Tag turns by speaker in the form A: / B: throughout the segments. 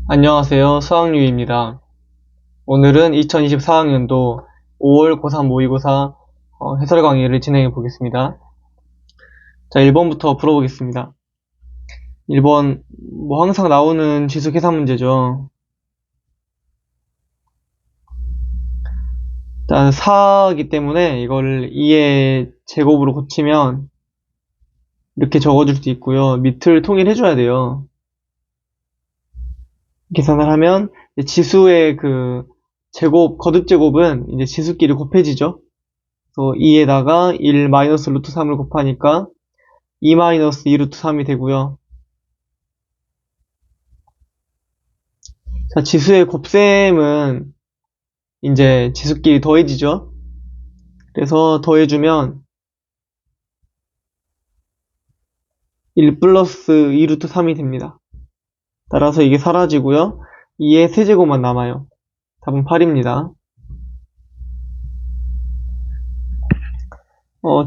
A: 안녕하세요. 수학유입니다. 오늘은 2024학년도 5월 고3 모의고사 해설 강의를 진행해 보겠습니다. 자, 1번부터 풀어보겠습니다. 1번, 항상 나오는 지수 계산 문제죠. 일단 4이기 때문에 이걸 2의 제곱으로 고치면 이렇게 적어줄 수 있고요. 밑을 통일해줘야 돼요. 계산을 하면 지수의 그 제곱, 거듭 제곱은 이제 지수끼리 곱해지죠. 그래서 2에다가 1 마이너스 루트 3을 곱하니까 2 마이너스 2 루트 3이 되고요. 자, 지수의 곱셈은 이제 지수끼리 더해지죠. 그래서 더해주면 1 플러스 2 루트 3이 됩니다. 따라서 이게 사라지고요. 2의 세제곱만 남아요. 답은 8입니다.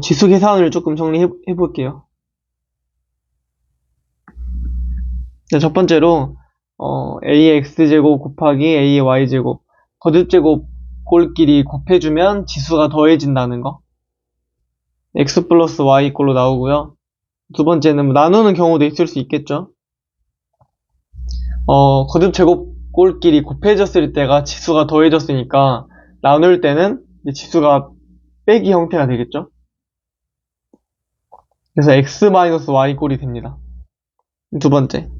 A: 지수 계산을 조금 정리해 볼게요. 자, 첫 번째로 a의 x제곱 곱하기 a의 y제곱 거듭제곱 꼴끼리 곱해주면 지수가 더해진다는 거. x 플러스 y 꼴로 나오고요. 두 번째는 뭐 나누는 경우도 있을 수 있겠죠. 거듭제곱 꼴끼리 곱해졌을 때가 지수가 더해졌으니까 나눌 때는 지수가 빼기 형태가 되겠죠. 그래서 x-y 꼴이 됩니다. 두 번째,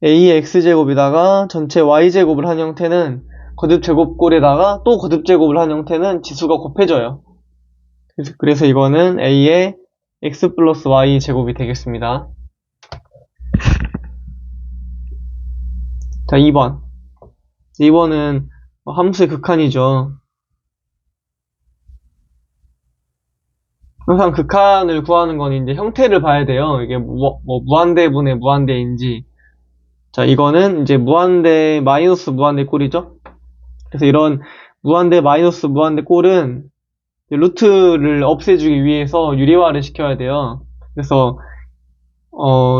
A: a의 x제곱에다가 전체 y제곱을 한 형태는 거듭제곱꼴에다가 또 거듭제곱을 한 형태는 지수가 곱해져요. 그래서 이거는 a의 x 플러스 y 제곱이 되겠습니다. 자, 2번. 2번은 함수의 극한이죠. 항상 극한을 구하는 건 이제 형태를 봐야 돼요. 이게 무한대분의 무한대인지. 자, 이거는 이제 무한대 마이너스 무한대 꼴이죠. 그래서 이런 무한대 마이너스 무한대 꼴은 루트를 없애주기 위해서 유리화를 시켜야 돼요. 그래서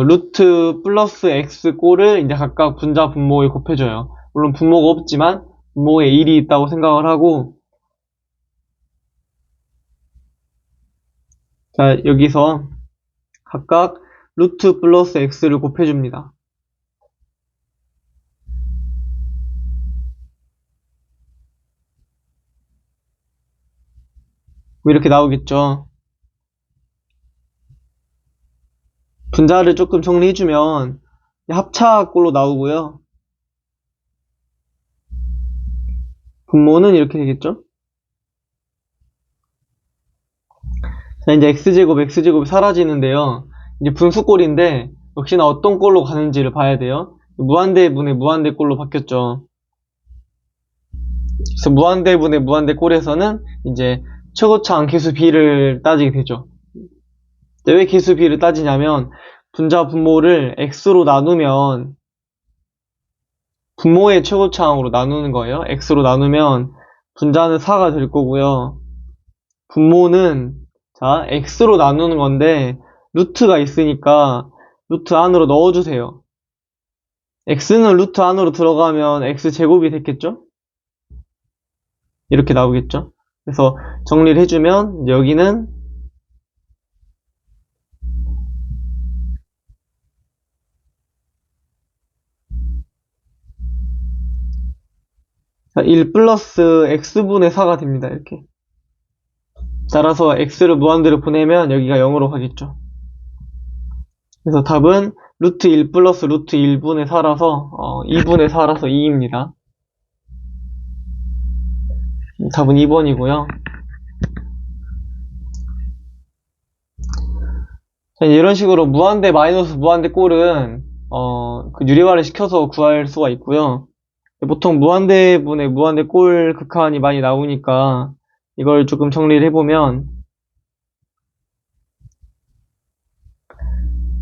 A: 루트 플러스 x 꼴을 이제 각각 분자 분모에 곱해줘요. 물론 분모가 없지만 분모에 1이 있다고 생각을 하고, 자, 여기서 각각 루트 플러스 x를 곱해줍니다. 이렇게 나오겠죠. 분자를 조금 정리해주면 합차꼴로 나오고요. 분모는 이렇게 되겠죠. 자, 이제 x제곱이 사라지는데요. 이제 분수꼴인데 역시나 어떤 꼴로 가는지를 봐야 돼요. 무한대분의 무한대꼴로 바뀌었죠. 그래서 무한대분의 무한대꼴에서는 이제 최고차항 계수 b를 따지게 되죠. 왜 계수 b를 따지냐면 분자 분모를 x로 나누면 분모의 최고차항으로 나누는 거예요. x로 나누면 분자는 4가 될 거고요. 분모는 자 x로 나누는 건데 루트가 있으니까 루트 안으로 넣어주세요. x는 루트 안으로 들어가면 x제곱이 됐겠죠? 이렇게 나오겠죠? 그래서 정리를 해주면 여기는 1 플러스 x분의 4가 됩니다. 이렇게. 따라서 x를 무한대로 보내면 여기가 0으로 가겠죠. 그래서 답은 루트 1 플러스 루트 1분의 4라서 2분의 4라서 2입니다. 답은 2번이고요. 이런 식으로 무한대 마이너스 무한대 꼴은 그 유리화를 시켜서 구할 수가 있고요. 보통 무한대분의 무한대 꼴 극한이 많이 나오니까 이걸 조금 정리를 해보면,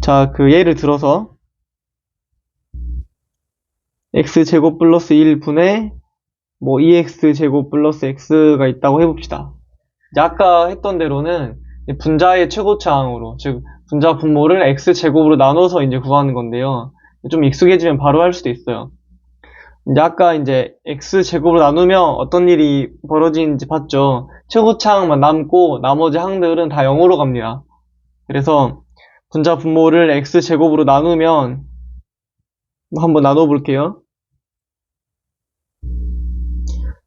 A: 자, 그 예를 들어서 x제곱 플러스 1분의 2x제곱 플러스 x가 있다고 해봅시다. 이제 아까 했던 대로는 분자의 최고차항으로, 즉 분자 분모를 x제곱으로 나눠서 이제 구하는 건데요. 좀 익숙해지면 바로 할 수도 있어요. 이제 아까 이제 x제곱으로 나누면 어떤 일이 벌어지는지 봤죠. 최고차항만 남고 나머지 항들은 다 0으로 갑니다. 그래서 분자 분모를 x제곱으로 나누면 한번 나눠볼게요.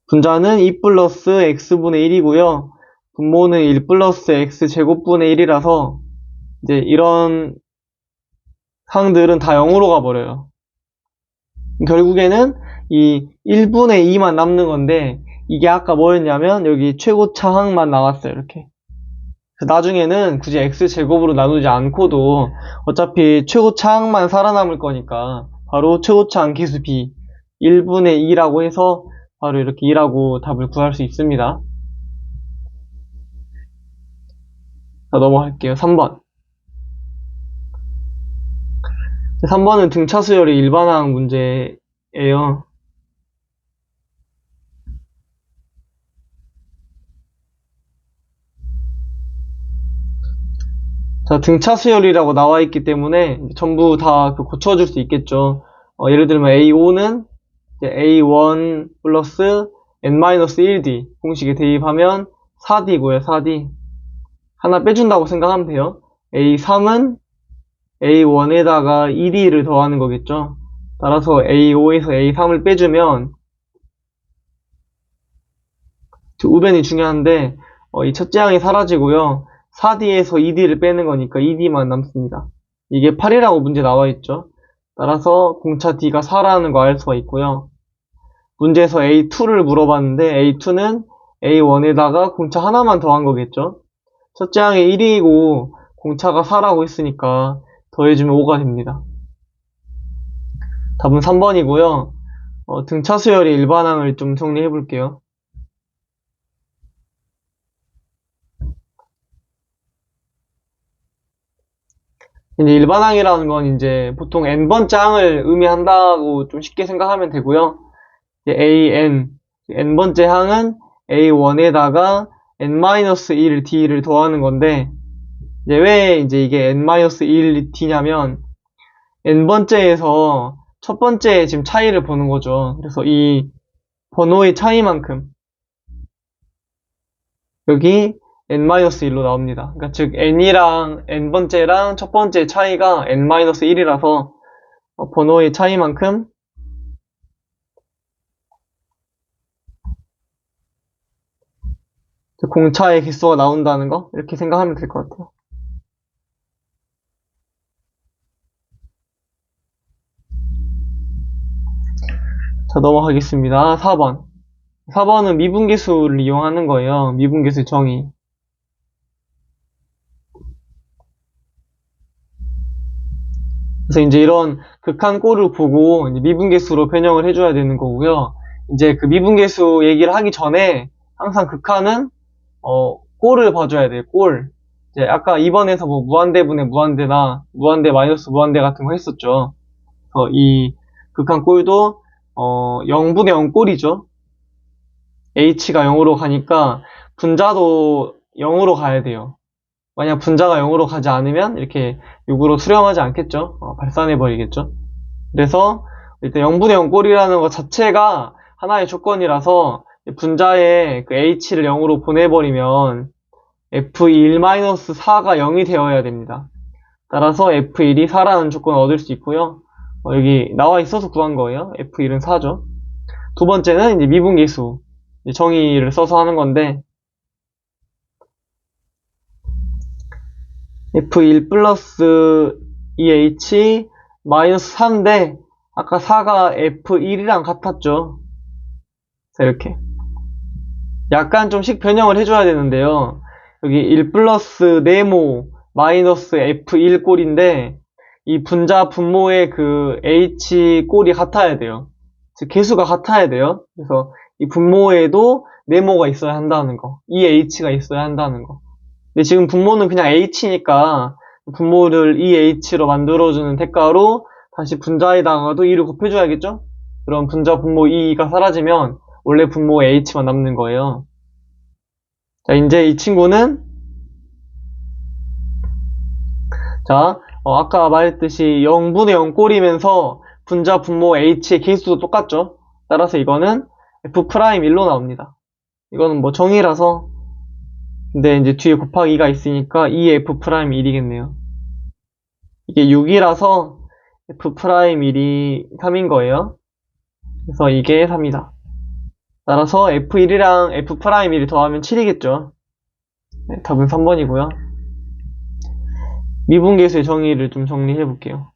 A: 분자는 2 플러스 x분의 1이고요. 분모는 1 플러스 x제곱분의 1이라서 이제 이런 항들은 다 0으로 가버려요. 결국에는 이 1분의 2만 남는 건데 이게 아까 뭐였냐면 여기 최고차항만 나왔어요. 이렇게. 나중에는 굳이 x제곱으로 나누지 않고도 어차피 최고차항만 살아남을 거니까 바로 최고차항 계수 b 1분의 2라고 해서 바로 이렇게 2라고 답을 구할 수 있습니다. 자, 넘어갈게요. 3번. 3번은 등차 수열의 일반항 문제예요. 자, 등차 수열이라고 나와 있기 때문에 전부 다 고쳐줄 수 있겠죠. 예를 들면 A5는 A1 플러스 N-1D 공식에 대입하면 4D고요. 4D. 하나 빼준다고 생각하면 돼요. A3은 A1에다가 2D를 더하는 거겠죠. 따라서 A5에서 A3을 빼주면 우변이 중요한데 이 첫째 항이 사라지고요. 4D에서 2D를 빼는 거니까 2D만 남습니다. 이게 8이라고 문제 나와 있죠. 따라서 공차 D가 4라는 거 알 수가 있고요. 문제에서 A2를 물어봤는데 A2는 A1에다가 공차 하나만 더한 거겠죠. 첫째 항이 1이고 공차가 4라고 했으니까 더해주면 5가 됩니다. 답은 3번이고요. 등차 수열의 일반항을 좀 정리해 볼게요. 이제 일반항이라는 건 이제 보통 n번째 항을 의미한다고 좀 쉽게 생각하면 되고요. 이제 n번째 항은 a1에다가 n-1d를 더하는 건데 이제 왜 이제 이게 n-1d냐면 n번째에서 첫 번째 지금 차이를 보는 거죠. 그래서 이 번호의 차이만큼 여기 n-1로 나옵니다. 그러니까 즉 n이랑 n번째랑 첫 번째 차이가 n-1이라서 번호의 차이만큼 공차의 개수가 나온다는 거 이렇게 생각하면 될 것 같아요. 자, 넘어가겠습니다. 4번. 4번은 미분계수를 이용하는 거예요. 미분계수 정의. 그래서 이제 이런 극한 꼴을 보고 이제 미분계수로 변형을 해줘야 되는 거고요. 이제 그 미분계수 얘기를 하기 전에 항상 극한은 꼴을 봐줘야 돼요. 꼴. 이제 아까 2번에서 뭐 무한대분의 무한대나 무한대 마이너스 무한대 같은 거 했었죠. 그래서 이 극한 꼴도 0분의 0 꼴이죠. h가 0으로 가니까 분자도 0으로 가야 돼요. 만약 분자가 0으로 가지 않으면 이렇게 6으로 수렴하지 않겠죠. 발산해버리겠죠. 그래서 일단 0분의 0 꼴이라는 것 자체가 하나의 조건이라서 분자의 그 h를 0으로 보내버리면 f1-4가 0이 되어야 됩니다. 따라서 f1이 4라는 조건을 얻을 수 있고요. 여기 나와 있어서 구한 거예요. f1은 4죠. 두 번째는 이제 미분계수 정의를 써서 하는 건데 f1 플러스 2h 마이너스 4인데 아까 4가 f1이랑 같았죠. 자, 이렇게 약간 좀 식 변형을 해줘야 되는데요. 여기 1 플러스 네모 마이너스 f1 꼴인데 이 분자 분모의 그 h 꼴이 같아야 돼요. 즉 개수가 같아야 돼요. 그래서 이 분모에도 네모가 있어야 한다는 거, 이 h가 있어야 한다는 거. 근데 지금 분모는 그냥 h니까 분모를 이 h로 만들어주는 대가로 다시 분자에다가도 2를 곱해줘야겠죠? 그럼 분자 분모 2가 사라지면 원래 분모 h만 남는 거예요. 자, 이제 이 친구는 자, 아까 말했듯이 0분의 0 꼴이면서 분자 분모 h의 개수도 똑같죠? 따라서 이거는 F'1로 나옵니다. 이거는 뭐 정의라서, 근데 이제 뒤에 곱하기가 있으니까 2F'1이겠네요. 이게 6이라서 F'1이 3인 거예요. 그래서 이게 3이다. 따라서 F1이랑 F'1을 더하면 7이겠죠. 네, 답은 3번이고요. 미분계수의 정의를 좀 정리해 볼게요.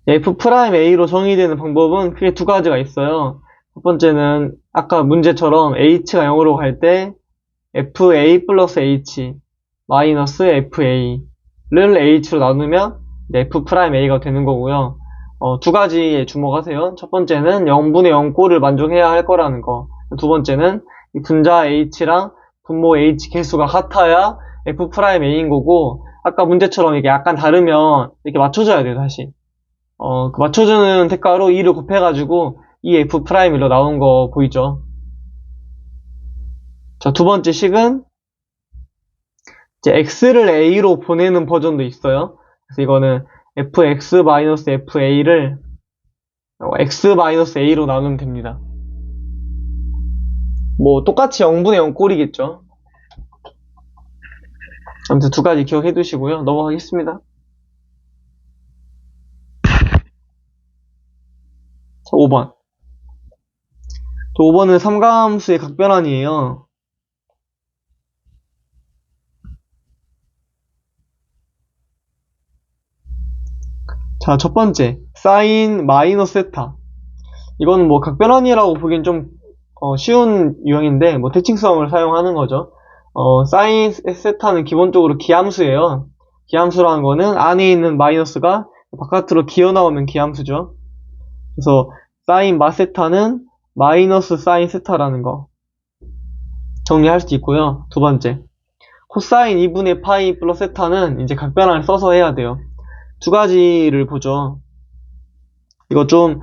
A: F'A로 정의되는 방법은 크게 두 가지가 있어요. 첫 번째는 아까 문제처럼 h가 0으로 갈 때 FA 플러스 H 마이너스 FA를 H로 나누면 F'A가 되는 거고요. 두 가지에 주목하세요. 첫 번째는 0분의 0꼴을 만족해야 할 거라는 거. 두 번째는 이 분자 H랑 분모 H 개수가 같아야 F'A인 거고, 아까 문제처럼 이게 약간 다르면 이렇게 맞춰줘야 돼요, 다시. 그 맞춰주는 대가로 2를 곱해가지고 이 F'A로 나온 거 보이죠? 자, 두 번째 식은 이제 X를 A로 보내는 버전도 있어요. 그래서 이거는 Fx-FA를 X-A로 나누면 됩니다. 뭐 똑같이 0분의 0 꼴이겠죠. 아무튼 두 가지 기억해 두시고요. 넘어가겠습니다. 자, 5번. 5번은 삼가함수의 각변환이에요. 자, 첫 번째, 사인 마이너스 세타. 이거는 뭐 각변환이라고 보기엔 좀 쉬운 유형인데, 뭐 대칭성을 사용하는 거죠. 사인 세타는 기본적으로 기함수예요. 기함수라는 거는 안에 있는 마이너스가 바깥으로 기어 나오는 기함수죠. 그래서 사인 마세타는 마이너스 사인 세타라는 거 정리할 수 있고요. 두 번째, 코사인 2분의 파이 플러스 세타는 이제 각변환을 써서 해야 돼요. 두 가지를 보죠. 이거 좀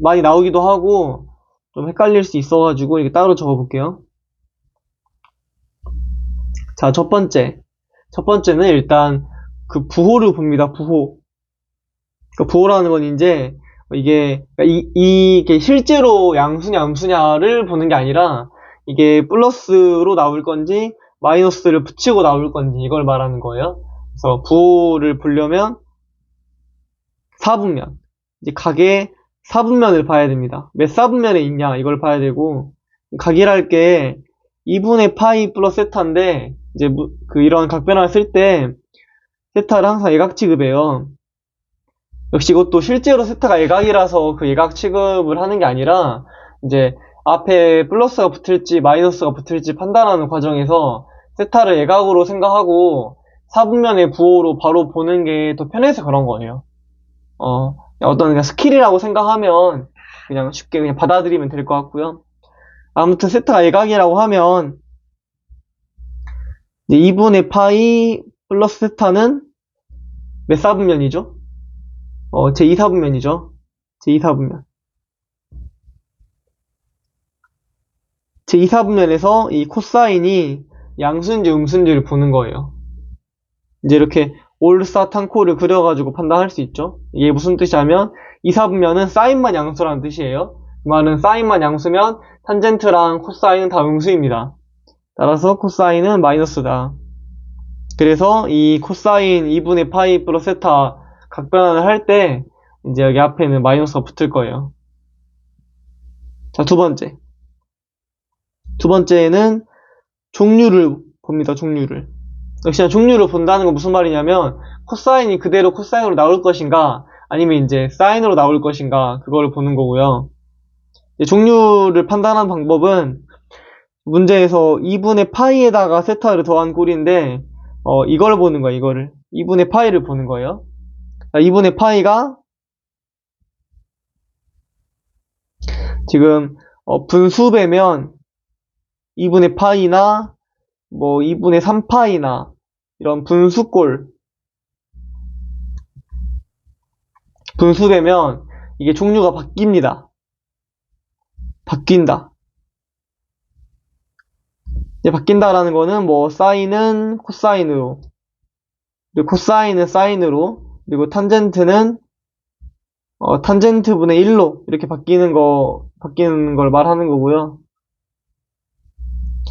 A: 많이 나오기도 하고 좀 헷갈릴 수 있어가지고 이렇게 따로 적어볼게요. 자, 첫 번째는 일단 그 부호를 봅니다. 부호. 그 부호라는 건 이제 이게 이게 실제로 양수냐 음수냐를 보는 게 아니라 이게 플러스로 나올 건지 마이너스를 붙이고 나올 건지 이걸 말하는 거예요. 그래서 부호를 보려면 4분면, 이제 각의 4분면을 봐야 됩니다. 몇 4분면에 있냐 이걸 봐야 되고, 각이랄 게 2분의 파이 플러스 세타인데 이제 이런 각변환을 쓸 때 세타를 항상 예각 취급해요. 역시 이것도 실제로 세타가 예각이라서 그 예각 취급을 하는 게 아니라 이제 앞에 플러스가 붙을지 마이너스가 붙을지 판단하는 과정에서 세타를 예각으로 생각하고 4분면의 부호로 바로 보는 게 더 편해서 그런 거예요. 어떤 그냥 스킬이라고 생각하면 그냥 쉽게 그냥 받아들이면 될 것 같고요. 아무튼 세타가 예각이라고 하면 이제 2분의 파이 플러스 세타는 몇 4분면이죠? 제2사분면이죠. 제2사분면. 제2사분면에서 이 코사인이 양수인지 음수인지를 보는 거예요. 이제 이렇게 올사탄코를 그려가지고 판단할 수 있죠. 이게 무슨 뜻이냐면 2사분면은 사인만 양수라는 뜻이에요. 그 말은 사인만 양수면 탄젠트랑 코사인은 다 음수입니다. 따라서 코사인은 마이너스다. 그래서 이 코사인 2분의 파이 플러스 세타 각변환을 할 때 이제 여기 앞에는 마이너스가 붙을 거예요. 자, 두 번째는 종류를 봅니다. 종류를. 역시나 종류를 본다는 건 무슨 말이냐면 코사인이 그대로 코사인으로 나올 것인가 아니면 이제 사인으로 나올 것인가 그거를 보는 거고요. 종류를 판단하는 방법은 문제에서 2분의 파이에다가 세타를 더한 꼴인데 이걸 보는 거예요. 이거를 2분의 파이를 보는 거예요. 2분의 파이가 지금 분수배면 2분의 파이나 뭐 2분의 3파이나 이런 분수꼴 분수되면 이게 종류가 바뀝니다. 바뀐다. 이제 바뀐다라는 거는 뭐 사인은 코사인으로 그리고 코사인은 사인으로, 그리고 탄젠트는 탄젠트 분의 1로 이렇게 바뀌는 걸 말하는 거고요.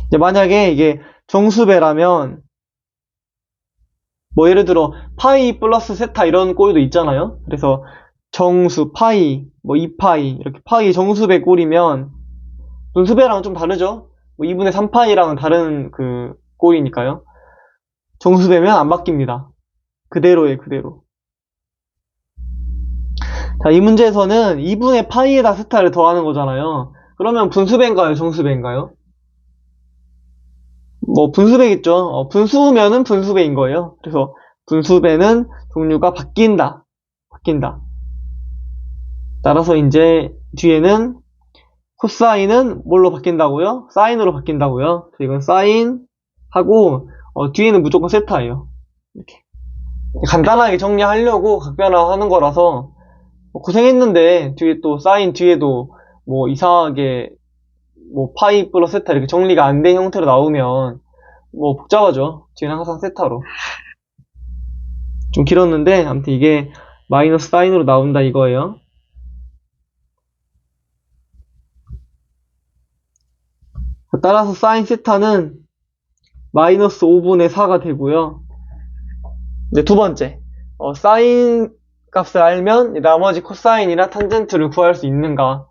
A: 이제 만약에 이게 정수배라면, 뭐 예를 들어 파이 플러스 세타 이런 꼴도 있잖아요. 그래서 정수, 파이, 뭐 2파이 이렇게 파이 정수배 꼴이면 분수배랑은 좀 다르죠. 뭐 2분의 3파이랑은 다른 그 꼴이니까요. 정수배면 안 바뀝니다. 그대로예요, 그대로. 자, 이 문제에서는 2분의 파이에다 세타를 더하는 거잖아요. 그러면 분수배인가요, 정수배인가요? 뭐 분수배겠죠. 분수면은 분수배인 거예요. 그래서 분수배는 종류가 바뀐다. 따라서 이제 뒤에는 코사인은 뭘로 바뀐다고요? 사인으로 바뀐다고요. 그래서 이건 사인하고 뒤에는 무조건 세타예요. 이렇게 간단하게 정리하려고 각변화하는 거라서 고생했는데 뒤에 또 사인 뒤에도 뭐 이상하게 뭐 파이 플러스 세타 이렇게 정리가 안 된 형태로 나오면 뭐 복잡하죠. 뒤에는 항상 세타로. 좀 길었는데 아무튼 이게 마이너스 사인으로 나온다 이거예요. 따라서 사인 세타는 마이너스 5분의 4가 되고요. 이제 두 번째, 사인 값을 알면 나머지 코사인이나 탄젠트를 구할 수 있는가?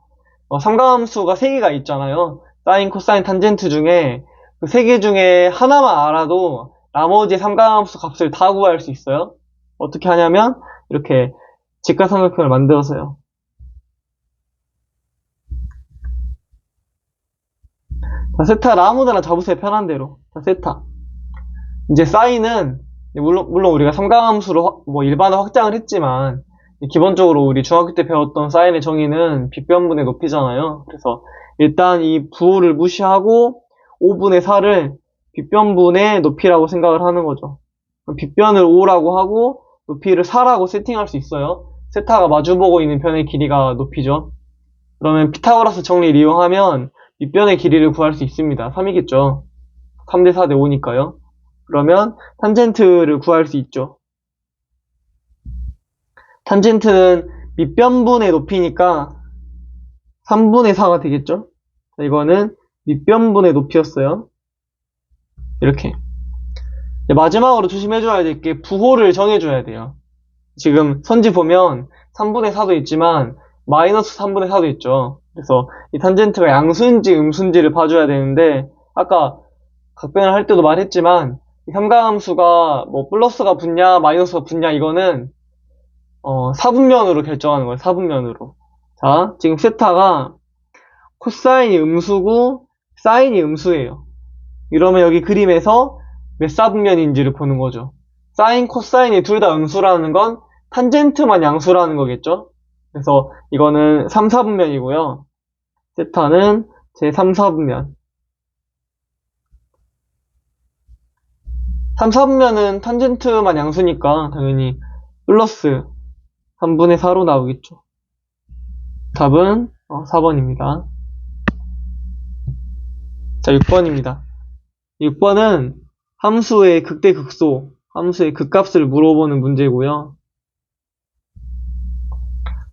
A: 삼각함수가 3개가 있잖아요. 사인, 코사인, 탄젠트 중에 그 3개 중에 하나만 알아도 나머지 삼각함수 값을 다 구할 수 있어요. 어떻게 하냐면 이렇게 직각삼각형을 만들어서요. 자, 세타를 아무데나 잡으세요. 편한 대로. 자, 세타. 이제 사인은 물론 우리가 삼각함수로 뭐 일반화 확장을 했지만 기본적으로 우리 중학교 때 배웠던 사인의 정의는 빗변분의 높이잖아요. 그래서 일단 이 부호를 무시하고 5분의 4를 빗변분의 높이라고 생각을 하는 거죠. 빗변을 5라고 하고 높이를 4라고 세팅할 수 있어요. 세타가 마주보고 있는 변의 길이가 높이죠. 그러면 피타고라스 정리를 이용하면 밑변의 길이를 구할 수 있습니다. 3이겠죠. 3대 4대 5니까요. 그러면 탄젠트를 구할 수 있죠. 탄젠트는 밑변분의 높이니까 3분의 4가 되겠죠. 자, 이거는 밑변분의 높이였어요. 이렇게. 마지막으로 조심해줘야 될 게 부호를 정해줘야 돼요. 지금 선지 보면 3분의 4도 있지만 마이너스 3분의 4도 있죠. 그래서 이 탄젠트가 양수인지 음수인지를 봐줘야 되는데 아까 각변을 할 때도 말했지만 이 삼각함수가 뭐 플러스가 붙냐 마이너스가 붙냐 이거는 사분면으로 결정하는 거예요. 사분면으로. 자, 지금 세타가 코사인이 음수고 사인이 음수예요. 이러면 여기 그림에서 몇 사분면인지를 보는 거죠. 사인, 코사인이 둘 다 음수라는 건 탄젠트만 양수라는 거겠죠? 그래서 이거는 3, 4분면이고요. 세타는 제 3, 4분면. 3, 4분면은 탄젠트만 양수니까 당연히 플러스 3분의 4로 나오겠죠. 답은 4번입니다. 자, 6번입니다. 6번은 함수의 극대 극소, 함수의 극값을 물어보는 문제고요.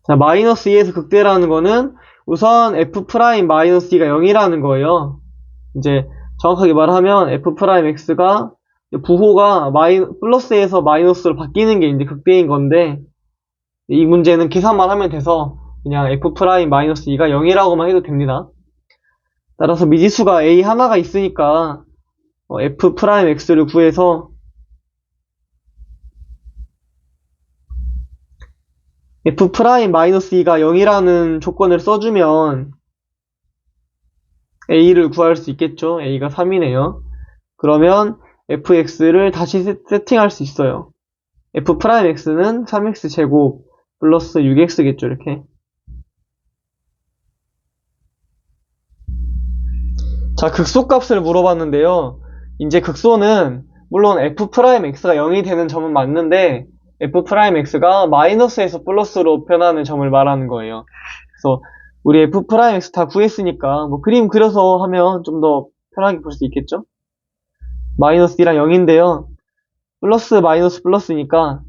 A: 자, 마이너스 2에서 극대라는 거는 우선 f'-2가 0이라는 거예요. 이제 정확하게 말하면 f'x가 부호가 플러스에서 마이너스로 바뀌는 게 이제 극대인 건데 이 문제는 계산만 하면 돼서 그냥 f'-2가 0이라고만 해도 됩니다. 따라서 미지수가 a 하나가 있으니까 f'x를 구해서 f'-2가 0이라는 조건을 써주면 a를 구할 수 있겠죠. a가 3이네요. 그러면 fx를 다시 세팅할 수 있어요. f'x는 3x 제곱 플러스 6x겠죠. 이렇게. 자, 극소값을 물어봤는데요. 이제 극소는 물론 f'x가 0이 되는 점은 맞는데 f'x가 마이너스에서 플러스로 변하는 점을 말하는 거예요. 그래서 우리 f'x 다 구했으니까 뭐 그림 그려서 하면 좀 더 편하게 볼 수 있겠죠? 마이너스 2랑 0인데요. 플러스 마이너스 플러스니까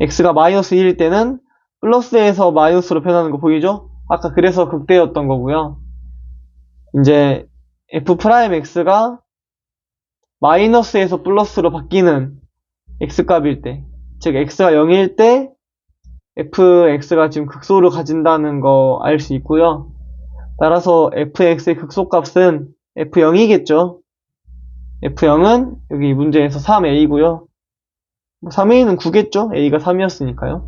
A: x가 마이너스 1일 때는 플러스에서 마이너스로 변하는 거 보이죠? 아까 그래서 극대였던 거고요. 이제 f'x가 마이너스에서 플러스로 바뀌는 x값일 때, 즉 x가 0일 때 fx가 지금 극소를 가진다는 거 알 수 있고요. 따라서 fx의 극소값은 f0이겠죠. f0은 여기 문제에서 3a고요. 3a는 9겠죠? a가 3이었으니까요.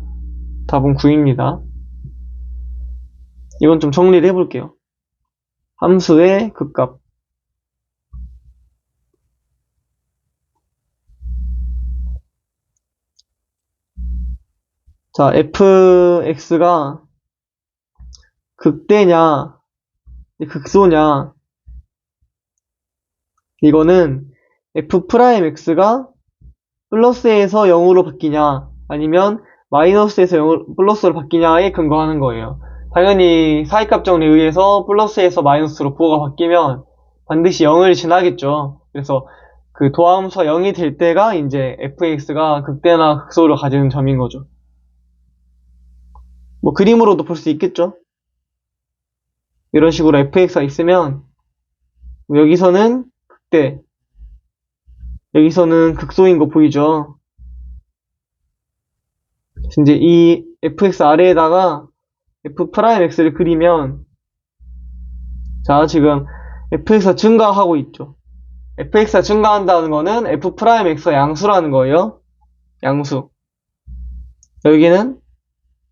A: 답은 9입니다. 이건 좀 정리를 해볼게요. 함수의 극값. 자, fx가 극대냐, 극소냐, 이거는 f'x가 플러스에서 0으로 바뀌냐, 아니면 마이너스에서 플러스로 바뀌냐에 근거하는 거예요. 당연히 사이값 정리에 의해서 플러스에서 마이너스로 부호가 바뀌면 반드시 0을 지나겠죠. 그래서 그 도함수가 0이 될 때가 이제 fx가 극대나 극소를 가지는 점인 거죠. 뭐 그림으로도 볼 수 있겠죠. 이런 식으로 fx가 있으면 여기서는 극대, 여기서는 극소인 거 보이죠. 이제 이 fx 아래에다가 f'x를 그리면, 자, 지금 fx가 증가하고 있죠. fx가 증가한다는 거는 f'x가 양수라는 거예요. 양수. 여기는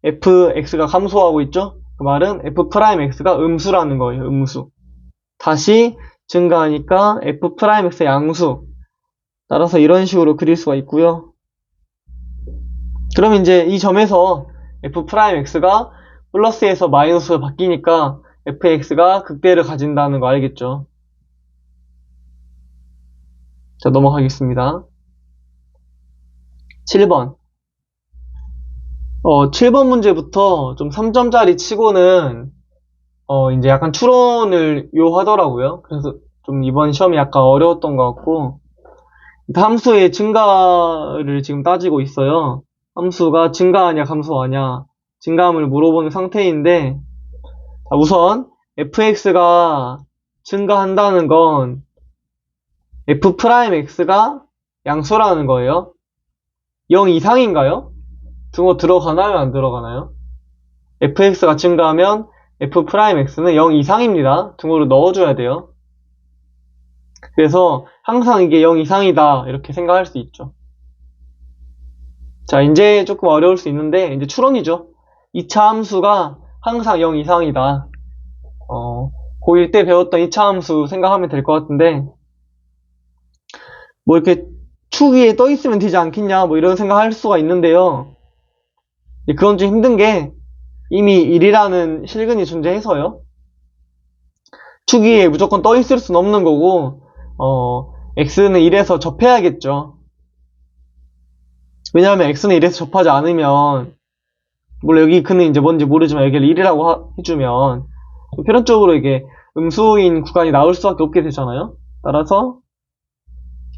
A: fx가 감소하고 있죠. 그 말은 f'x가 음수라는 거예요. 음수. 다시 증가하니까 f'x의 양수. 따라서 이런 식으로 그릴 수가 있고요. 그럼 이제 이 점에서 f'x가 플러스에서 마이너스로 바뀌니까 fx가 극대를 가진다는 거 알겠죠? 자, 넘어가겠습니다. 7번. 7번 문제부터 좀 3점짜리 치고는 이제 약간 추론을 요하더라고요. 그래서 좀 이번 시험이 약간 어려웠던 것 같고, 함수의 증가를 지금 따지고 있어요. 함수가 증가하냐 감소하냐 증가함을 물어보는 상태인데, 자, 우선 fx가 증가한다는 건 f'x가 양수라는 거예요. 0 이상인가요? 등호 들어가나요? 안 들어가나요? fx가 증가하면 f'x는 0 이상입니다. 등호를 넣어줘야 돼요. 그래서 항상 이게 0 이상이다 이렇게 생각할 수 있죠. 자, 이제 조금 어려울 수 있는데 이제 추론이죠. 2차 함수가 항상 0 이상이다. 고1 때 배웠던 2차 함수 생각하면 될 것 같은데, 뭐 이렇게 축 위에 떠 있으면 되지 않겠냐 뭐 이런 생각할 수가 있는데요. 그건 좀 힘든 게 이미 1이라는 실근이 존재해서요. 축 위에 무조건 떠 있을 수는 없는 거고, x는 1에서 접해야겠죠. 왜냐하면 x는 1에서 접하지 않으면, 물론 여기 그는 이제 뭔지 모르지만 여기를 1이라고 해주면 필연적으로 이게 음수인 구간이 나올 수밖에 없게 되잖아요. 따라서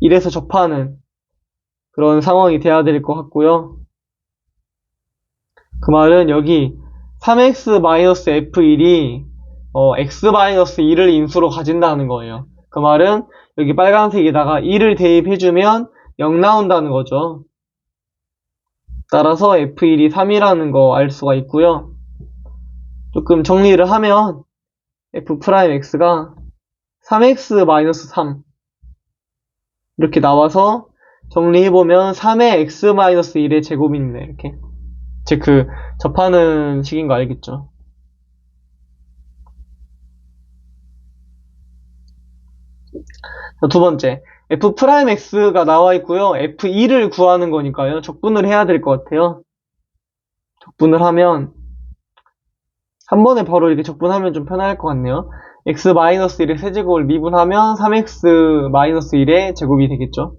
A: 1에서 접하는 그런 상황이 돼야 될 것 같고요. 그 말은 여기 3x-f1이 x-1을 인수로 가진다는 거예요. 그 말은 여기 빨간색에다가 2를 대입해주면 0 나온다는 거죠. 따라서 f1이 3이라는 거 알 수가 있고요. 조금 정리를 하면 f'x가 3x-3 이렇게 나와서 정리해보면 3의 x-1의 제곱이네. 이렇게 즉 그 접하는 식인 거 알겠죠? 자, 두 번째, f'x가 나와 있고요. f2를 구하는 거니까요. 적분을 해야 될 것 같아요. 적분을 하면 한 번에 바로 이렇게 적분하면 좀 편할 것 같네요. x-1의 세제곱을 미분하면 3x-1의 제곱이 되겠죠.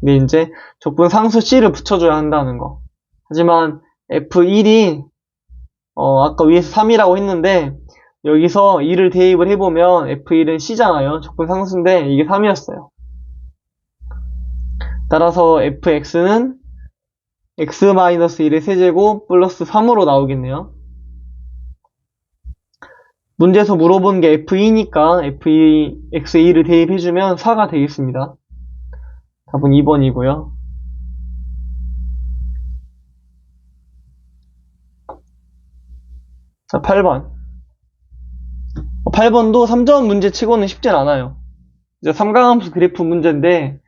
A: 근데 이제 적분 상수 c를 붙여줘야 한다는 거. 하지만 f1이 아까 위에서 3이라고 했는데 여기서 2를 대입을 해보면 f1은 c잖아요. 적분 상수인데 이게 3이었어요. 따라서 fx는 x-1의 세제곱 플러스 3으로 나오겠네요. 문제에서 물어본 게 f2니까 f2, x2를 대입해주면 4가 되겠습니다. 답은 2번이고요. 자, 8번. 8번도 3점 문제 치고는 쉽진 않아요. 이제 삼각함수 그래프 문제인데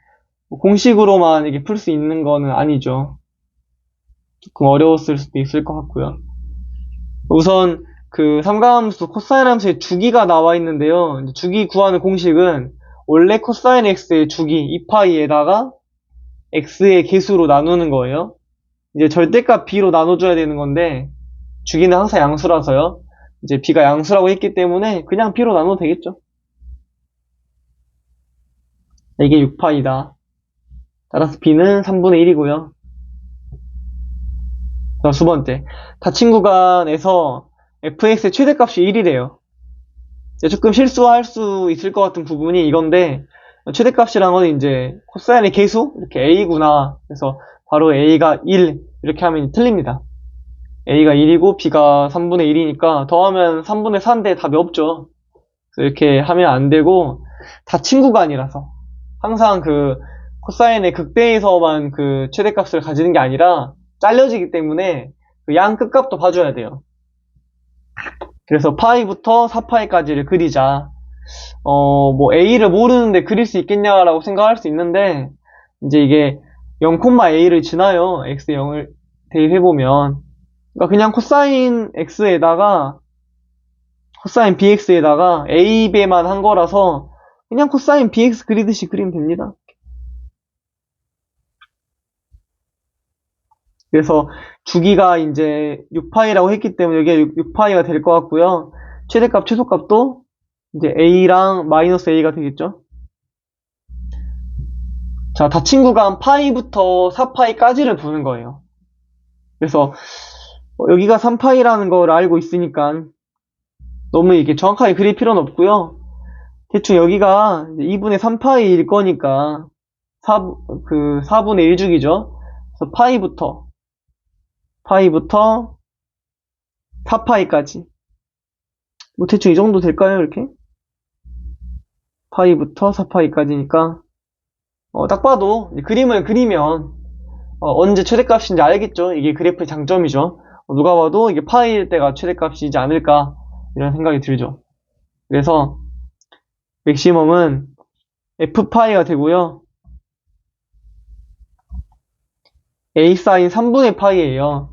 A: 공식으로만 이게 풀 수 있는 거는 아니죠. 조금 어려웠을 수도 있을 것 같고요. 우선 그 삼각함수 코사인 함수의 주기가 나와 있는데요. 이제 주기 구하는 공식은 원래 코사인 x의 주기 2파이에다가 x의 개수로 나누는 거예요. 이제 절대값 b로 나눠줘야 되는 건데 주기는 항상 양수라서요. 이제 b가 양수라고 했기 때문에 그냥 b로 나눠도 되겠죠. 이게 6파이다. 따라서 b는 3분의 1이고요. 두 번째, 닫힌 구간에서 fx의 최대값이 1이래요. 조금 실수할 수 있을 것 같은 부분이 이건데 최대값이란 건 이제 코사인의 계수 이렇게 a구나. 그래서 바로 a가 1 이렇게 하면 틀립니다. a가 1이고 b가 3분의 1이니까 더하면 3분의 4인데 답이 없죠. 그래서 이렇게 하면 안 되고 닫힌 구간이라서 항상 그 코사인의 극대에서만 그 최대값을 가지는 게 아니라 잘려지기 때문에 그 양 끝값도 봐줘야 돼요. 그래서 파이부터 4파이까지를 그리자. 뭐 a를 모르는데 그릴 수 있겠냐라고 생각할 수 있는데 이제 이게 0,a를 지나요. x에 0을 대입해보면 그러니까 그냥 코사인 x에다가 코사인 bx에다가 a 배만 한 거라서 그냥 코사인 bx 그리듯이 그리면 됩니다. 그래서 주기가 이제 6파이라고 했기 때문에 이게 6파이가 될 것 같고요. 최대값, 최소값도 이제 a랑 마이너스 a가 되겠죠. 자, 닫힌 구간 파이부터 4파이까지를 보는 거예요. 그래서 여기가 3파이라는 걸 알고 있으니까 너무 이게 정확하게 그릴 필요는 없고요. 대충 여기가 2분의 3파이일 거니까 4분의 1주기죠. 그래서 파이부터 4파이까지 뭐 대충 이 정도 될까요? 이렇게 파이부터 4파이까지니까 딱 봐도 그림을 그리면 언제 최대값인지 알겠죠? 이게 그래프의 장점이죠. 누가 봐도 이게 파이일 때가 최대값이지 않을까 이런 생각이 들죠. 그래서 맥시멈은 f파이가 되고요. a 사인 3분의 파이예요.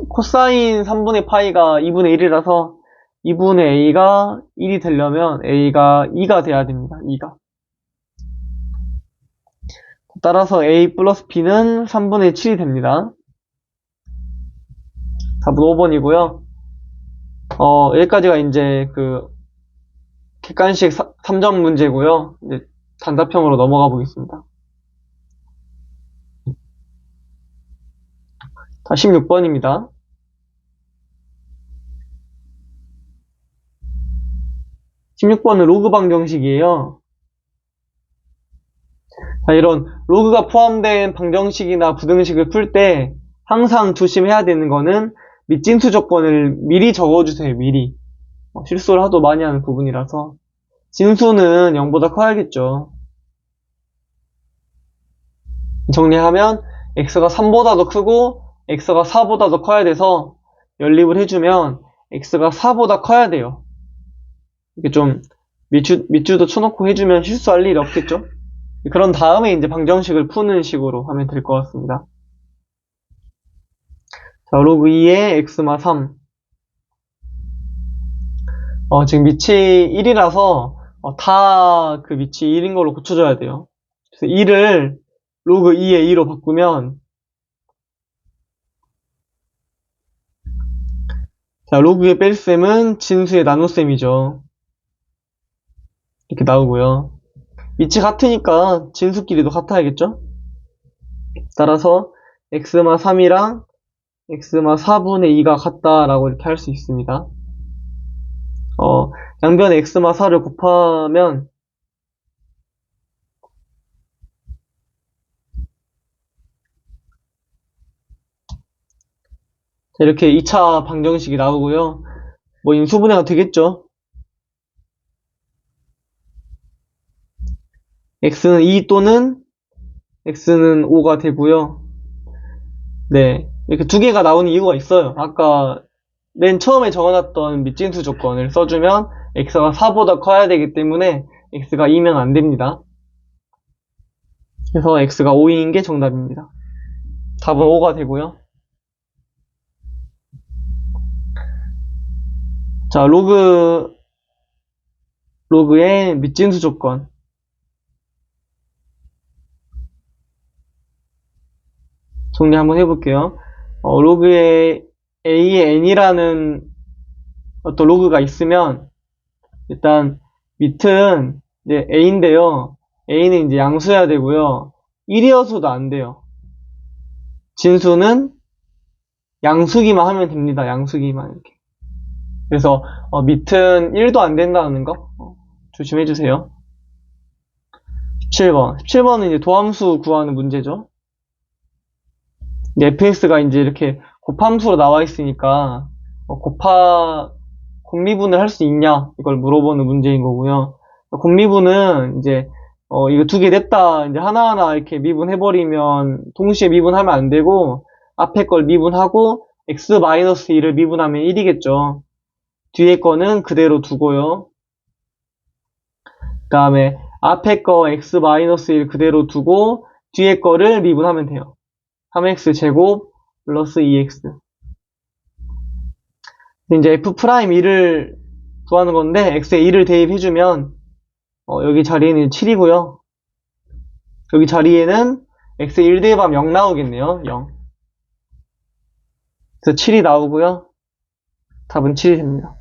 A: 코사인 3분의 파이가 2분의 1이라서 2분의 a가 1이 되려면 a가 2가 돼야 됩니다. 2가. 따라서 a 플러스 b는 3분의 7이 됩니다. 답은 5번이고요. 여기까지가 이제 그 객관식 3점 문제고요. 이제 단답형으로 넘어가 보겠습니다. 다 16번입니다. (16번은) 로그 방정식이에요. 자, 이런 로그가 포함된 방정식이나 부등식을 풀 때 항상 조심해야 되는 거는 밑진수 조건을 미리 적어주세요. 미리. 실수를 하도 많이 하는 부분이라서 진수는 0보다 커야겠죠. 정리하면 x가 3보다 더 크고 x가 4보다 더 커야 돼서 연립을 해주면 x가 4보다 커야 돼요. 이렇게 좀 밑줄도 쳐놓고 해주면 실수할 일이 없겠죠. 그런 다음에 이제 방정식을 푸는 식으로 하면 될 것 같습니다. 자, 로그 2의 x마 3. 지금 밑이 1이라서 다 그 밑이 1인 걸로 고쳐줘야 돼요. 그래서 2를 로그 2의 2로 바꾸면 자, 로그의 뺄셈은 진수의 나눗셈이죠. 이렇게 나오고요. 밑이 같으니까 진수끼리도 같아야겠죠? 따라서 x마 3이랑 x마 4분의 2가 같다라고 이렇게 할 수 있습니다. 양변에 x마 4를 곱하면 자, 이렇게 2차 방정식이 나오고요. 뭐 인수분해가 되겠죠. x는 2 또는 x는 5가 되고요. 네, 이렇게 두 개가 나오는 이유가 있어요. 아까 맨 처음에 적어놨던 밑진수 조건을 써주면 x가 4보다 커야 되기 때문에 x가 2면 안 됩니다. 그래서 x가 5인 게 정답입니다. 답은 5가 되고요. 자, 로그의 밑진수 조건. 정리 한번 해볼게요. 로그에 a의 n이라는 어떤 로그가 있으면 일단 밑은 이제 a인데요. a는 이제 양수여야 되고요. 1이어서도 안 돼요. 진수는 양수기만 하면 됩니다. 양수기만 이렇게. 그래서 밑은 1도 안 된다는 거 조심해 주세요. 17번은 이제 도함수 구하는 문제죠. fx가 이제 이렇게 곱함수로 나와 있으니까 곱미분을 할 수 있냐 이걸 물어보는 문제인 거고요. 곱미분은 이제 이거 두 개 냈다 이제 하나하나 이렇게 미분해버리면 동시에 미분하면 안 되고 앞에 걸 미분하고 x-1을 미분하면 1이겠죠. 뒤에 거는 그대로 두고요. 그 다음에 앞에 거 x-1 그대로 두고 뒤에 거를 미분하면 돼요. 3x 제곱 플러스 2x. 이제 f'1을 구하는 건데 x에 1을 대입해주면 여기 자리에는 7이고요. 여기 자리에는 x에 1 대입하면 0 나오겠네요. 0. 그래서 7이 나오고요. 답은 7이 됩니다.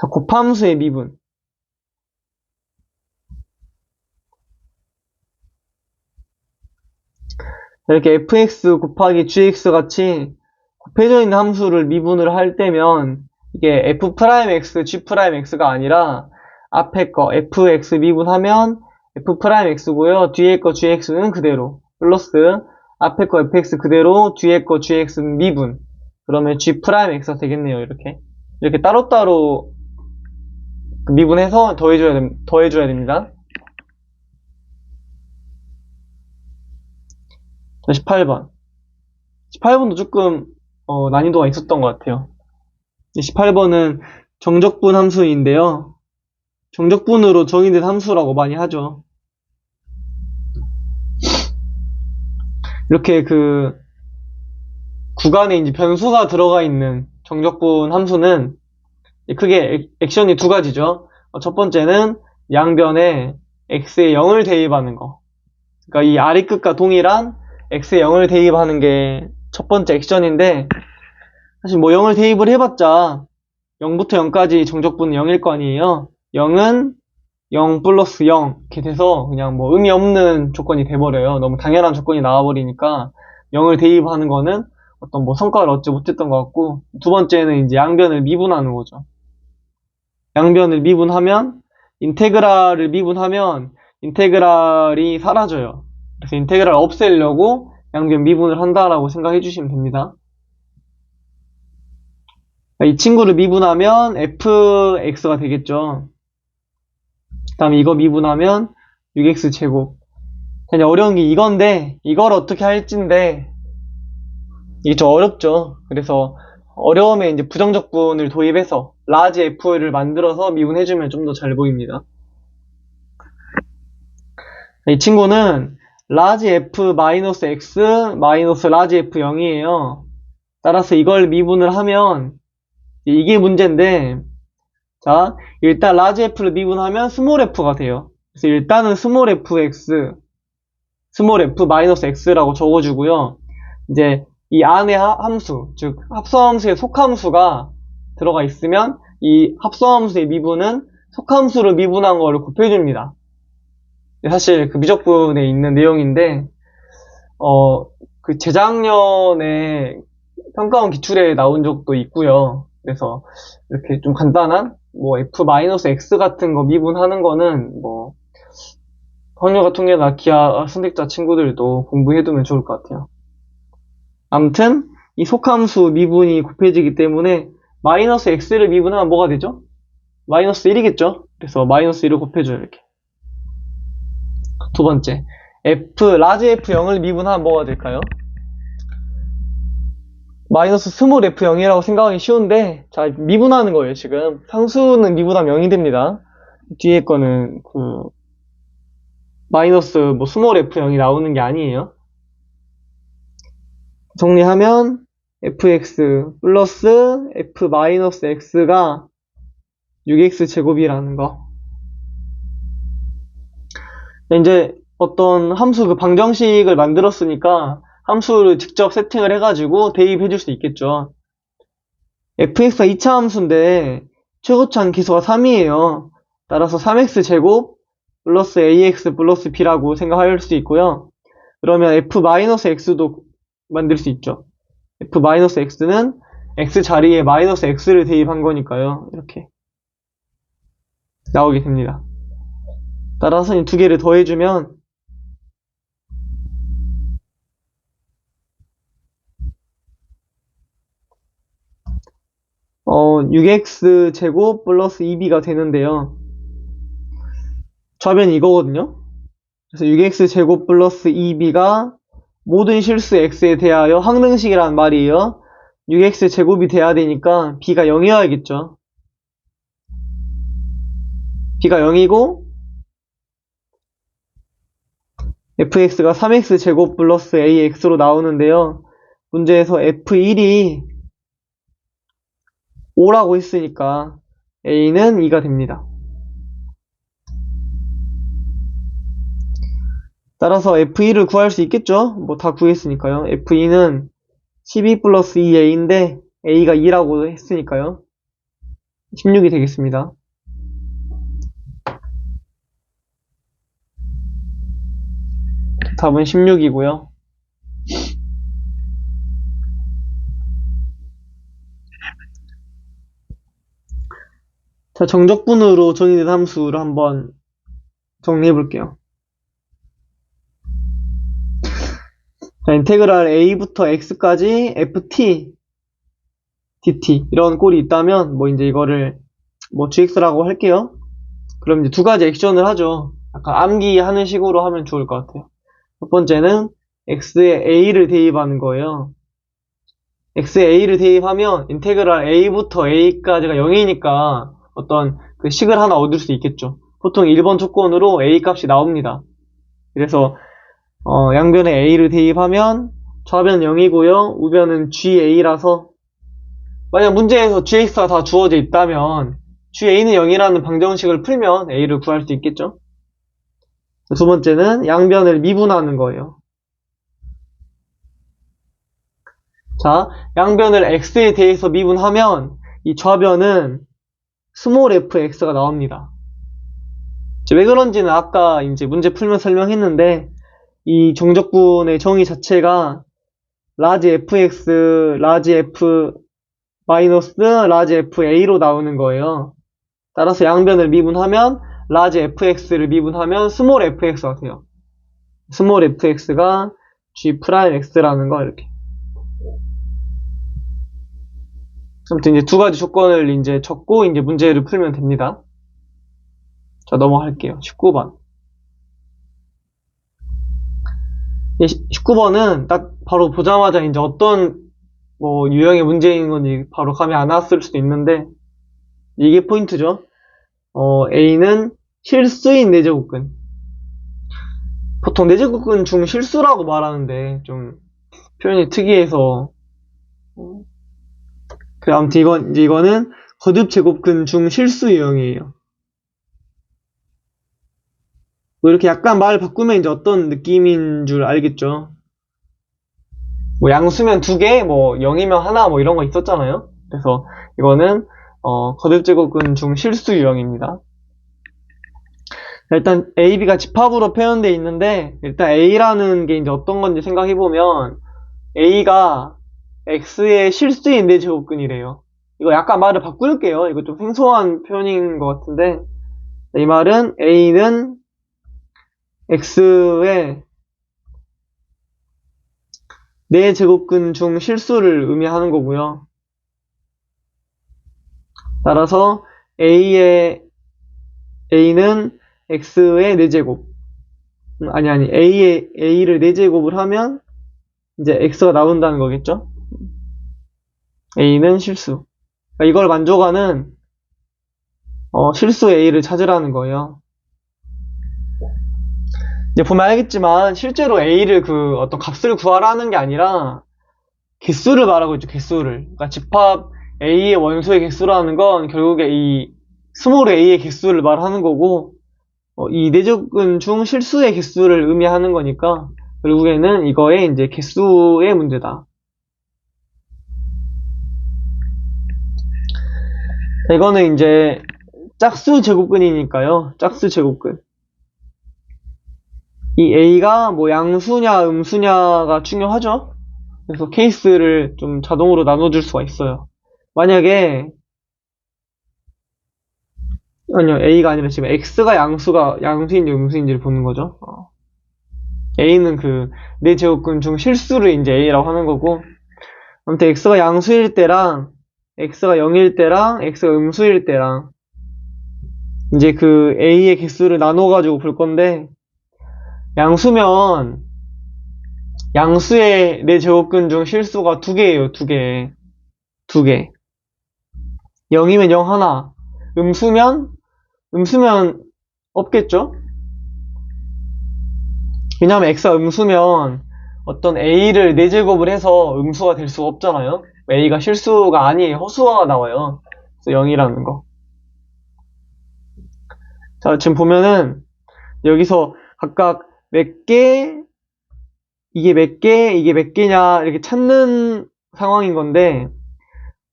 A: 자, 곱함수의 미분. 이렇게 fx 곱하기 gx 같이 곱해져 있는 함수를 미분을 할 때면 이게 f'x, g'x가 아니라 앞에 거 fx 미분하면 f'x고요. 뒤에 거 gx는 그대로 플러스 앞에 거 fx 그대로 뒤에 거 gx는 미분. 그러면 g'x가 되겠네요. 이렇게 따로따로 미분해서 더해줘야 됩니다. 18번. 18번도 조금 난이도가 있었던 것 같아요. 18번은 정적분 함수인데요. 정적분으로 정의된 함수라고 많이 하죠. 이렇게 그 구간에 이제 변수가 들어가 있는 정적분 함수는 크게 액션이 두 가지죠. 첫 번째는 양변에 x에 0을 대입하는 거. 그러니까 이 아래 끝과 동일한 x에 0을 대입하는 게 첫 번째 액션인데 사실 뭐 0을 대입을 해봤자 0부터 0까지 정적분은 0일 거 아니에요. 0은 0 플러스 0 이렇게 돼서 그냥 뭐 의미 없는 조건이 돼버려요. 너무 당연한 조건이 나와버리니까 0을 대입하는 거는 어떤 뭐 성과를 얻지 못했던 것 같고, 두 번째는 이제 양변을 미분하는 거죠. 양변을 미분하면 인테그랄을 미분하면 인테그랄이 사라져요. 그래서 인테그랄을 없애려고 양변 미분을 한다라고 생각해 주시면 됩니다. 이 친구를 미분하면 fx가 되겠죠. 그 다음에 이거 미분하면 6x제곱. 그냥 어려운 게 이건데 이걸 어떻게 할지인데 이게 좀 어렵죠. 그래서 어려움에 이제 부정적분을 도입해서 라지 f를 만들어서 미분해주면 좀 더 잘 보입니다. 이 친구는 라지 f 마이너스 x 마이너스 라지 f 0이에요. 따라서 이걸 미분을 하면 이게 문제인데, 자, 일단 라지 f를 미분하면 스몰 f가 돼요. 그래서 일단은 스몰 fx, 스몰 f 마이너스 x라고 적어주고요. 이제 이 안에 함수, 즉 합성함수의 속함수가 들어가 있으면 이 합성함수의 미분은 속함수를 미분한 거를 곱해줍니다. 사실 그 미적분에 있는 내용인데 그 재작년에 평가원 기출에 나온 적도 있고요. 그래서 이렇게 좀 간단한 뭐 f-x 같은 거 미분하는 거는 뭐 확률과 통계나 기하 선택자 친구들도 공부해두면 좋을 것 같아요. 아무튼 이 속함수 미분이 곱해지기 때문에 마이너스 x를 미분하면 뭐가 되죠? 마이너스 1이겠죠? 그래서 마이너스 1을 곱해줘요. 이렇게. 두 번째, 라지 F0을 미분하면 뭐가 될까요? 마이너스 스몰 F0이라고 생각하기 쉬운데, 자, 미분하는 거예요, 지금. 상수는 미분하면 0이 됩니다. 뒤에 거는, 마이너스, 스몰 F0이 나오는 게 아니에요. 정리하면, fx 플러스 f 마이너스 x가 6x 제곱이라는 거. 이제 어떤 함수 그 방정식을 만들었으니까 함수를 직접 세팅을 해가지고 대입해 줄 수 있겠죠. fx가 2차 함수인데 최고차는 기수가 3이에요. 따라서 3x 제곱 플러스 ax 플러스 b라고 생각할 수 있고요. 그러면 f-x도 만들 수 있죠. f-x는 x 자리에 마이너스 x를 대입한 거니까요. 이렇게 나오게 됩니다. 따라서 이 두 개를 더해주면 6x 제곱 플러스 2b가 되는데요. 좌변이 이거거든요. 그래서 6x 제곱 플러스 2b가 모든 실수 x에 대하여 항등식이라는 말이에요. 6x 제곱이 돼야 되니까 b가 0이어야겠죠. b가 0이고 fx가 3x 제곱 플러스 ax로 나오는데요. 문제에서 f1이 5라고 했으니까 a는 2가 됩니다. 따라서 f1을 구할 수 있겠죠? 다 구했으니까요. f2는 12 플러스 2a인데 a가 2라고 했으니까요. 16이 되겠습니다. 답은 16이고요. 자, 정적분으로 정의된 함수를 한번 정리해 볼게요. 자, 인테그랄 a부터 x까지 ft, dt 이런 꼴이 있다면 이제 이거를 gx라고 할게요. 그럼 이제 두 가지 액션을 하죠. 약간 암기하는 식으로 하면 좋을 것 같아요. 첫 번째는 x에 a를 대입하는 거예요. x에 a를 대입하면 인테그랄 a부터 a까지가 0이니까 어떤 그 식을 하나 얻을 수 있겠죠. 보통 1번 조건으로 a 값이 나옵니다. 그래서 양변에 a를 대입하면 좌변 0이고요. 우변은 ga라서 만약 문제에서 gx가 다 주어져 있다면 ga는 0이라는 방정식을 풀면 a를 구할 수 있겠죠. 두 번째는 양변을 미분하는 거예요. 자, 양변을 x에 대해서 미분하면 이 좌변은 스몰 fx가 나옵니다. 왜 그런지는 아까 이제 문제 풀면 설명했는데 이 정적분의 정의 자체가 라지 fx, 라지 f 마이너스 라지 fa로 나오는 거예요. 따라서 양변을 미분하면 라지 fx를 미분하면 스몰 fx가 돼요. 스몰 fx가 g'x라는 거 이렇게. 아무튼 이제 두 가지 조건을 이제 적고 이제 문제를 풀면 됩니다. 자, 넘어갈게요. 19번. 19번은 딱 바로 보자마자 이제 어떤 유형의 문제인 건지 바로 감이 안 왔을 수도 있는데 이게 포인트죠. A는 실수인 내제곱근. 보통 내제곱근 중 실수라고 말하는데 좀 표현이 특이해서 그래, 아무튼 이거는 거듭 제곱근 중 실수 유형이에요. 이렇게 약간 말 바꾸면 이제 어떤 느낌인 줄 알겠죠. 양수면 2개, 0이면 하나, 이런 거 있었잖아요. 그래서 이거는 거듭 제곱근 중 실수 유형입니다. 일단 A, B가 집합으로 표현되어 있는데 일단 A라는 게 이제 어떤 건지 생각해 보면 A가 X의 실수인 내제곱근이래요. 이거 약간 말을 바꿀게요. 이거 좀 생소한 표현인 것 같은데 이 말은 A는 x의 4제곱근 중 실수를 의미하는 거고요. 따라서 a는 x의 4제곱. 아니, a를 4제곱을 하면 이제 x가 나온다는 거겠죠? a는 실수. 그러니까 이걸 만족하는 실수 a를 찾으라는 거예요. 이제 보면 알겠지만 실제로 a를 그 어떤 값을 구하라는 게 아니라 개수를 말하고 있죠. 개수를. 그러니까 집합 a의 원소의 개수라는 건 결국에 이 스몰 a의 개수를 말하는 거고 이 4제곱근 중 실수의 개수를 의미하는 거니까 결국에는 이거의 이제 개수의 문제다. 이거는 이제 짝수 제곱근이니까요. 짝수 제곱근. 이 a가 뭐 양수냐 음수냐가 중요하죠. 그래서 케이스를 좀 자동으로 나눠줄 수가 있어요. 만약에 아니요, a가 아니라 지금 x가 양수인지 음수인지를 보는 거죠. a는 그 4제곱근 중 실수를 이제 a라고 하는 거고, 아무튼 x가 양수일 때랑 x가 0일 때랑 x가 음수일 때랑 이제 그 a의 개수를 나눠가지고 볼 건데, 양수면 양수의 4제곱근 중 실수가 2개예요. 2개. 0이면 0 하나. 음수면 없겠죠? 왜냐하면 x가 음수면 어떤 a를 4제곱을 해서 음수가 될 수가 없잖아요. a가 실수가 아니에요. 허수아가 나와요. 그래서 0이라는 거. 자, 지금 보면은 여기서 각각 몇 개, 이게 몇 개냐 이렇게 찾는 상황인 건데,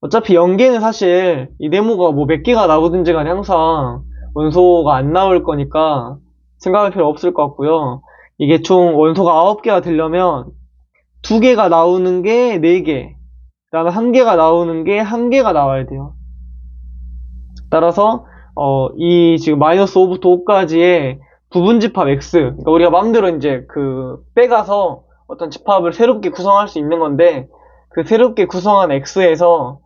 A: 어차피 0개는 사실 이 네모가 뭐 몇 개가 나오든지 간에 항상 원소가 안 나올 거니까 생각할 필요 없을 것 같고요. 이게 총 원소가 9개가 되려면 2개가 나오는 게 4개, 그 다음에 1개가 나오는 게 1개가 나와야 돼요. 따라서 이 지금 마이너스 5부터 5까지의 부분집합 x, 그러니까 우리가 마음대로 이제 그 빼가서 어떤 집합을 새롭게 구성할 수 있는 건데, 그 새롭게 구성한 x에서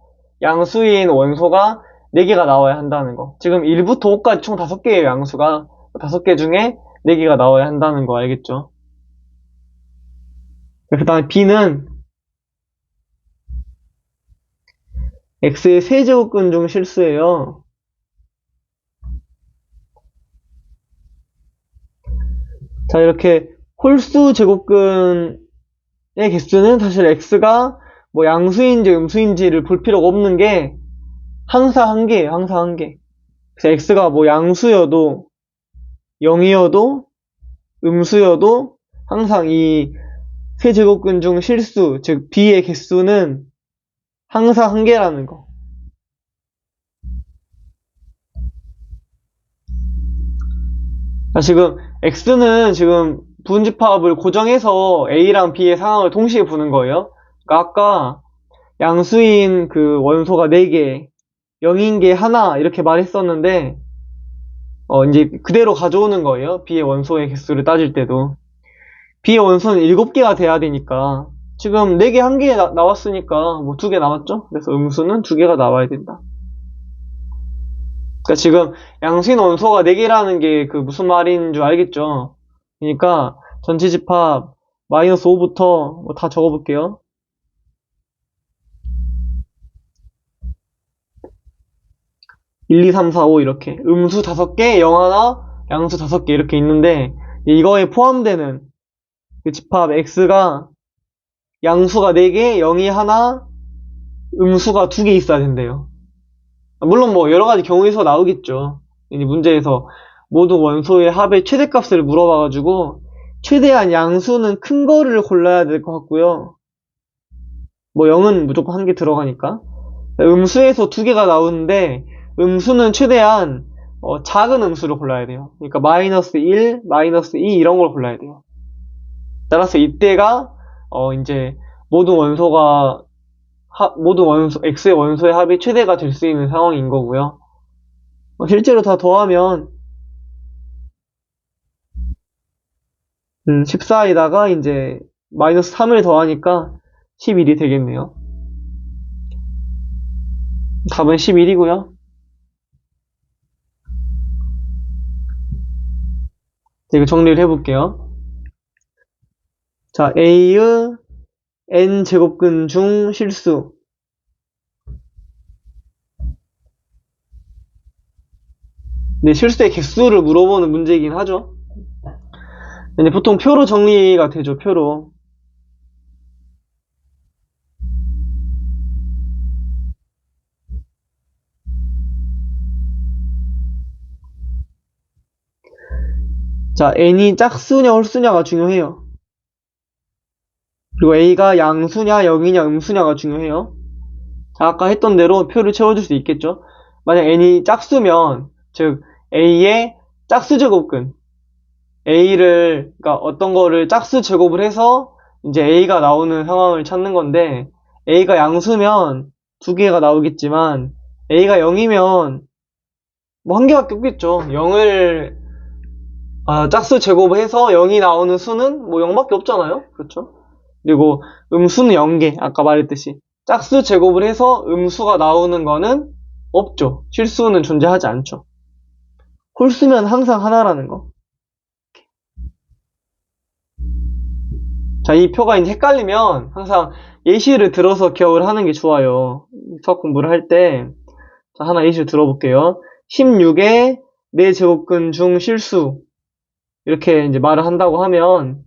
A: 양수인 원소가 4개가 나와야 한다는 거. 지금 1부터 5까지 총 5개예요, 양수가. 5개 중에 4개가 나와야 한다는 거 알겠죠? 그 다음에 b는 x의 세제곱근 중 실수예요. 자, 이렇게 홀수 제곱근의 개수는 사실 x가 뭐 양수인지 음수인지를 볼 필요가 없는 게 항상 1개예요. 항상 1개. 그래서 x가 뭐 양수여도 0이어도 음수여도 항상 이 세제곱근 중 실수, 즉 b의 개수는 항상 1개라는 거. 자, 지금 x는 지금 부분집합을 고정해서 a랑 b의 상황을 동시에 보는 거예요. 그러니까 아까 양수인 그 원소가 4개, 0인 게 하나 이렇게 말했었는데 이제 그대로 가져오는 거예요. b의 원소의 개수를 따질 때도. b의 원소는 7개가 돼야 되니까 지금 4개 1개 나왔으니까 뭐 2개 남았죠? 그래서 음수는 2개가 나와야 된다. 그러니까 지금 양수인 원소가 4개라는 게 그 무슨 말인 줄 알겠죠? 그러니까 전체 집합 마이너스 5부터 뭐 다 적어볼게요. 1, 2, 3, 4, 5 이렇게 음수 5개, 0 하나, 양수 5개 이렇게 있는데 이거에 포함되는 그 집합 x가 양수가 4개, 0이 하나, 음수가 2개 있어야 된대요. 물론 뭐 여러가지 경우에서 나오겠죠. 이 문제에서 모든 원소의 합의 최대값을 물어봐가지고 최대한 양수는 큰 거를 골라야 될 것 같고요. 뭐 0은 무조건 1개 들어가니까. 음수에서 2개가 나오는데 음수는 최대한 작은 음수를 골라야 돼요. 그러니까 마이너스 1, 마이너스 2 이런 걸 골라야 돼요. 따라서 이때가 이제 모든 x의 원소의 합이 최대가 될 수 있는 상황인 거고요. 실제로 다 더하면 14에다가 이제 마이너스 3을 더하니까 11이 되겠네요. 답은 11이고요. 이거 정리를 해볼게요. 자, A의 n제곱근 중 실수. 네, 실수의 개수를 물어보는 문제이긴 하죠. 근데 보통 표로 정리가 되죠, 표로. 자, n이 짝수냐 홀수냐가 중요해요. 그리고 a가 양수냐 0이냐 음수냐가 중요해요. 자, 아까 했던 대로 표를 채워줄 수 있겠죠. 만약 n이 짝수면, 즉 a의 짝수 제곱근, a를, 그러니까 어떤 거를 짝수 제곱을 해서 이제 a가 나오는 상황을 찾는 건데, a가 양수면 두 개가 나오겠지만 a가 0이면 뭐 한 개밖에 없겠죠. 0을 짝수 제곱을 해서 0이 나오는 수는 뭐 0밖에 없잖아요. 그렇죠? 그리고 음수는 0개, 아까 말했듯이 짝수 제곱을 해서 음수가 나오는 거는 없죠. 실수는 존재하지 않죠. 홀수면 항상 하나라는 거. 자, 이 표가 이제 헷갈리면 항상 예시를 들어서 기억을 하는 게 좋아요. 수학 공부를 할 때. 자, 하나 예시를 들어볼게요. 16의 4제곱근 중 실수. 이렇게 이제 말을 한다고 하면,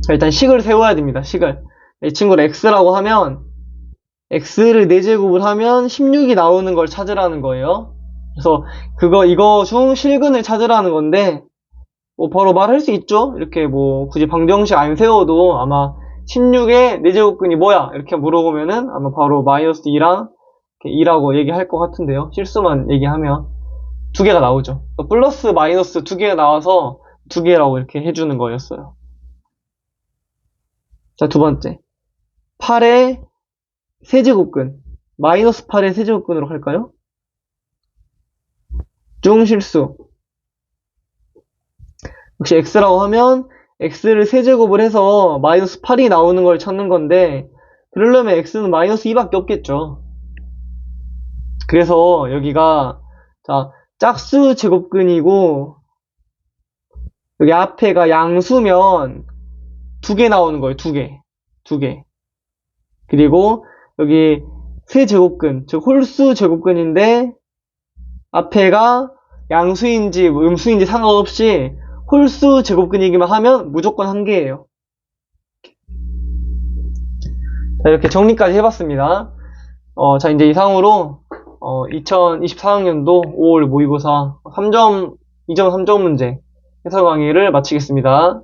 A: 자, 일단 식을 세워야 됩니다. 식을. 이 친구를 x라고 하면, x를 4제곱을 하면 16이 나오는 걸 찾으라는 거예요. 그래서 이거 중 실근을 찾으라는 건데, 뭐 바로 말할 수 있죠. 이렇게 뭐 굳이 방정식 안 세워도 아마 16의 4제곱근이 뭐야? 이렇게 물어보면은 아마 바로 마이너스 2랑 2라고 얘기할 것 같은데요. 실수만 얘기하면 두 개가 나오죠. 플러스 마이너스 두 개가 나와서 두 개라고 이렇게 해주는 거였어요. 자, 두 번째. 8의 세제곱근. 마이너스 8의 세제곱근으로 할까요? 중실수. 역시 x라고 하면 x를 세제곱을 해서 마이너스 8이 나오는 걸 찾는 건데, 그러려면 x는 마이너스 2밖에 없겠죠. 그래서 여기가 자, 짝수 제곱근이고 여기 앞에가 양수면 두 개 나오는 거예요. 두 개. 그리고 여기 세제곱근, 즉 홀수 제곱근인데 앞에가 양수인지 음수인지 상관없이 홀수 제곱근이기만 하면 무조건 한 개예요. 자, 이렇게 정리까지 해봤습니다. 자, 이제 이상으로 2024학년도 5월 모의고사 2점 3점 문제 해설 강의를 마치겠습니다.